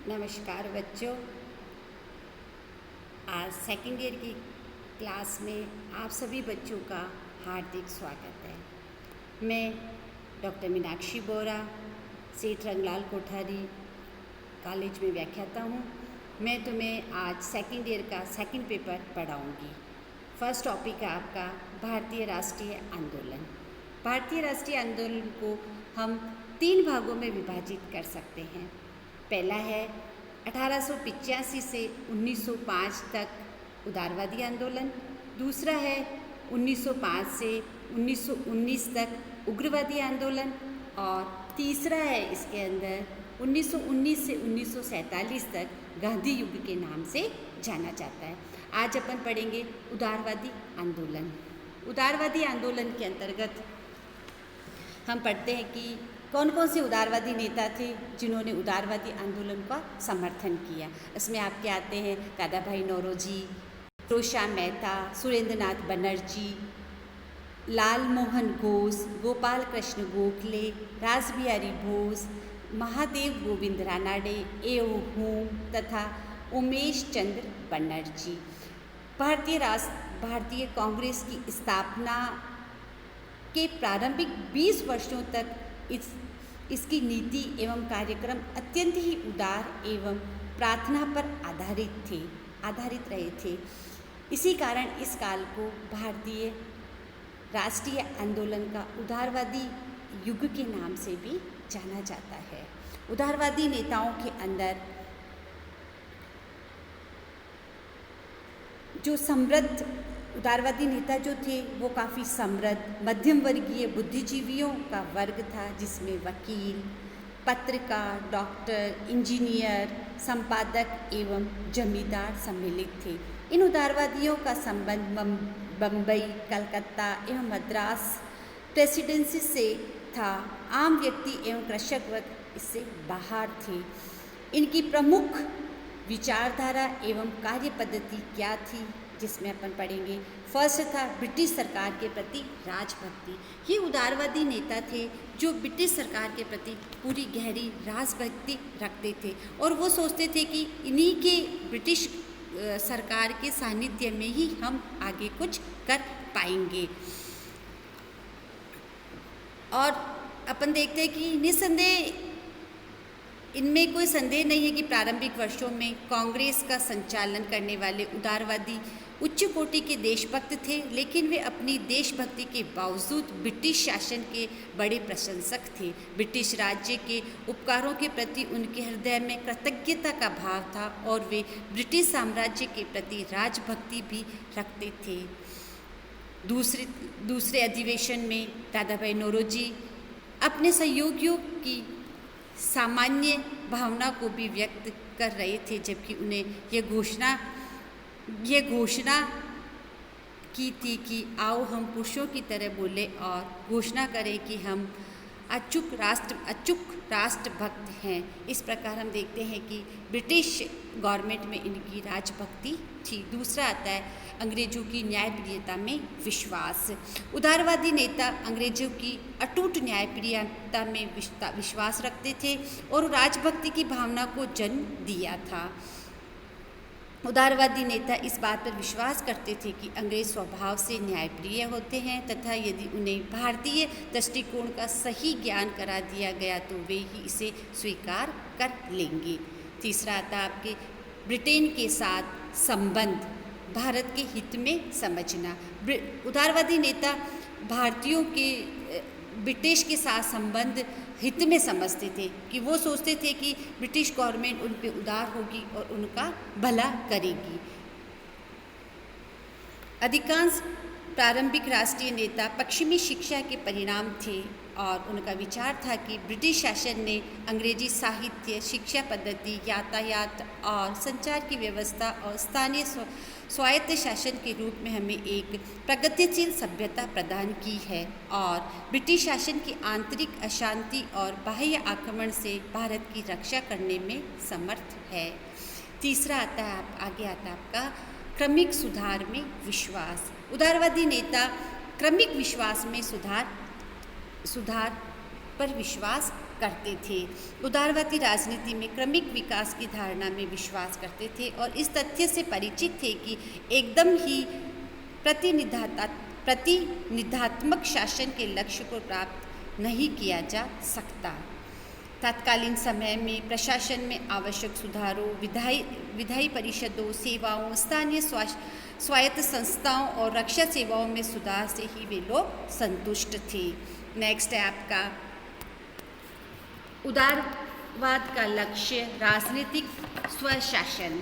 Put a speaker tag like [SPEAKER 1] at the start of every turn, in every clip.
[SPEAKER 1] नमस्कार बच्चों। आज सेकंड ईयर की क्लास में आप सभी बच्चों का हार्दिक स्वागत है। मैं डॉक्टर मीनाक्षी बोरा, सेठ रंगलाल कोठारी कॉलेज में व्याख्याता हूँ। मैं तुम्हें आज सेकंड ईयर का सेकंड पेपर पढ़ाऊँगी। फर्स्ट टॉपिक है आपका भारतीय राष्ट्रीय आंदोलन। भारतीय राष्ट्रीय आंदोलन को हम 3 भागों में विभाजित कर सकते हैं। पहला है 1885 से 1905 तक उदारवादी आंदोलन। दूसरा है 1905 से 1919 तक उग्रवादी आंदोलन। और तीसरा है इसके अंदर 1919 से 1947 तक गांधी युग के नाम से जाना जाता है। आज अपन पढ़ेंगे उदारवादी आंदोलन। उदारवादी आंदोलन के अंतर्गत हम पढ़ते हैं कि कौन कौन से उदारवादी नेता थे जिन्होंने उदारवादी आंदोलन का समर्थन किया। इसमें आपके आते हैं दादाभाई नौरोजी, फिरोज मेहता, सुरेंद्रनाथ बनर्जी, लाल मोहन घोष, गोपाल कृष्ण गोखले, रासबिहारी बोस, महादेव गोविंद रानाडे, ए.ओ. हुम तथा उमेश चंद्र बनर्जी। भारतीय कांग्रेस की स्थापना के प्रारंभिक 20 वर्षों तक इसकी नीति एवं कार्यक्रम अत्यंत ही उदार एवं प्रार्थना पर आधारित रहे थे। इसी कारण इस काल को भारतीय राष्ट्रीय आंदोलन का उदारवादी युग के नाम से भी जाना जाता है। उदारवादी नेताओं के अंदर जो समृद्ध उदारवादी नेता जो थे वो काफ़ी समृद्ध मध्यम वर्गीय बुद्धिजीवियों का वर्ग था, जिसमें वकील, पत्रकार, डॉक्टर, इंजीनियर, संपादक एवं जमींदार सम्मिलित थे। इन उदारवादियों का संबंध बम्बई, कलकत्ता एवं मद्रास प्रेसिडेंसी से था। आम व्यक्ति एवं कृषक वर्ग इससे बाहर थे। इनकी प्रमुख विचारधारा एवं कार्य पद्धति क्या थी, जिसमें अपन पढ़ेंगे। फर्स्ट था ब्रिटिश सरकार के प्रति राजभक्ति। ये उदारवादी नेता थे जो ब्रिटिश सरकार के प्रति पूरी गहरी राजभक्ति रखते थे और वो सोचते थे कि इन्हीं के ब्रिटिश सरकार के सानिध्य में ही हम आगे कुछ कर पाएंगे। और अपन देखते हैं कि निस्संदेह इनमें कोई संदेह नहीं है कि प्रारंभिक वर्षों में कांग्रेस का संचालन करने वाले उदारवादी उच्च कोटि के देशभक्त थे, लेकिन वे अपनी देशभक्ति के बावजूद ब्रिटिश शासन के बड़े प्रशंसक थे। ब्रिटिश राज्य के उपकारों के प्रति उनके हृदय में कृतज्ञता का भाव था और वे ब्रिटिश साम्राज्य के प्रति राजभक्ति भी रखते थे। दूसरे अधिवेशन में दादाभाई नौरोजी अपने सहयोगियों की सामान्य भावना को भी व्यक्त कर रहे थे, जबकि उन्हें यह घोषणा की थी कि आओ हम पुरुषों की तरह बोले और घोषणा करें कि हम अचूक राष्ट्रभक्त हैं। इस प्रकार हम देखते हैं कि ब्रिटिश गवर्नमेंट में इनकी राजभक्ति थी। दूसरा आता है अंग्रेजों की न्यायप्रियता में विश्वास। उदारवादी नेता अंग्रेजों की अटूट न्यायप्रियता में विश्वास रखते थे और राजभक्ति की भावना को जन्म दिया था। उदारवादी नेता इस बात पर विश्वास करते थे कि अंग्रेज स्वभाव से न्यायप्रिय होते हैं तथा यदि उन्हें भारतीय दृष्टिकोण का सही ज्ञान करा दिया गया तो वे ही इसे स्वीकार कर लेंगे। तीसरा आता आपके ब्रिटेन के साथ संबंध, भारत के हित में समझना। उदारवादी नेता भारतीयों के ब्रिटिश के साथ संबंध हित में समझते थे कि वो सोचते थे कि ब्रिटिश गवर्नमेंट उन पे उदार होगी और उनका भला करेगी। अधिकांश प्रारंभिक राष्ट्रीय नेता पश्चिमी शिक्षा के परिणाम थे और उनका विचार था कि ब्रिटिश शासन ने अंग्रेजी साहित्य, शिक्षा पद्धति, यातायात और संचार की व्यवस्था और स्थानीय स्वायत्त शासन के रूप में हमें एक प्रगतिशील सभ्यता प्रदान की है और ब्रिटिश शासन की आंतरिक अशांति और बाह्य आक्रमण से भारत की रक्षा करने में समर्थ है। तीसरा आता है आगे आता है आपका क्रमिक सुधार में विश्वास। उदारवादी नेता क्रमिक विश्वास में सुधार पर विश्वास करते थे। उदारवादी राजनीति में क्रमिक विकास की धारणा में विश्वास करते थे और इस तथ्य से परिचित थे कि एकदम ही प्रतिनिधात्मक शासन के लक्ष्य को प्राप्त नहीं किया जा सकता। तत्कालीन समय में प्रशासन में आवश्यक सुधारों, विधायी परिषदों, सेवाओं, स्थानीय स्वायत्त संस्थाओं और रक्षा सेवाओं में सुधार से ही वे लोग संतुष्ट थे। नेक्स्ट है आपका उदारवाद का लक्ष्य राजनीतिक स्वशासन।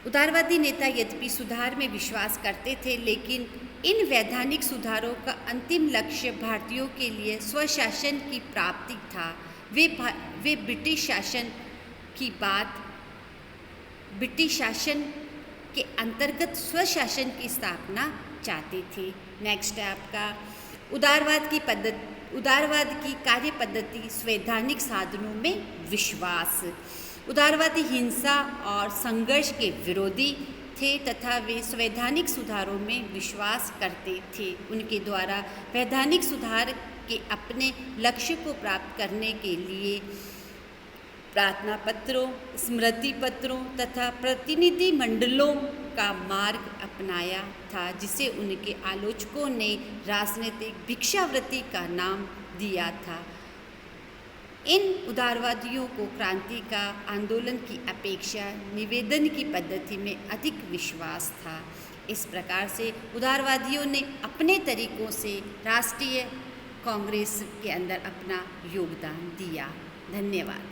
[SPEAKER 1] उदारवादी नेता यद्यपि सुधार में विश्वास करते थे, लेकिन इन वैधानिक सुधारों का अंतिम लक्ष्य भारतीयों के लिए स्वशासन की प्राप्ति था। वे ब्रिटिश शासन के अंतर्गत स्वशासन की स्थापना चाहते थे। नेक्स्ट है आपका उदारवाद की कार्य पद्धति संवैधानिक साधनों में विश्वास। उदारवादी हिंसा और संघर्ष के विरोधी थे तथा वे संवैधानिक सुधारों में विश्वास करते थे। उनके द्वारा वैधानिक सुधार के अपने लक्ष्य को प्राप्त करने के लिए प्रार्थना पत्रों, स्मृति पत्रों तथा प्रतिनिधि मंडलों का मार्ग अपनाया था, जिसे उनके आलोचकों ने राजनीतिक भिक्षावृत्ति का नाम दिया था। इन उदारवादियों को क्रांति का आंदोलन की अपेक्षा निवेदन की पद्धति में अधिक विश्वास था। इस प्रकार से उदारवादियों ने अपने तरीकों से राष्ट्रीय कांग्रेस के अंदर अपना योगदान दिया। धन्यवाद।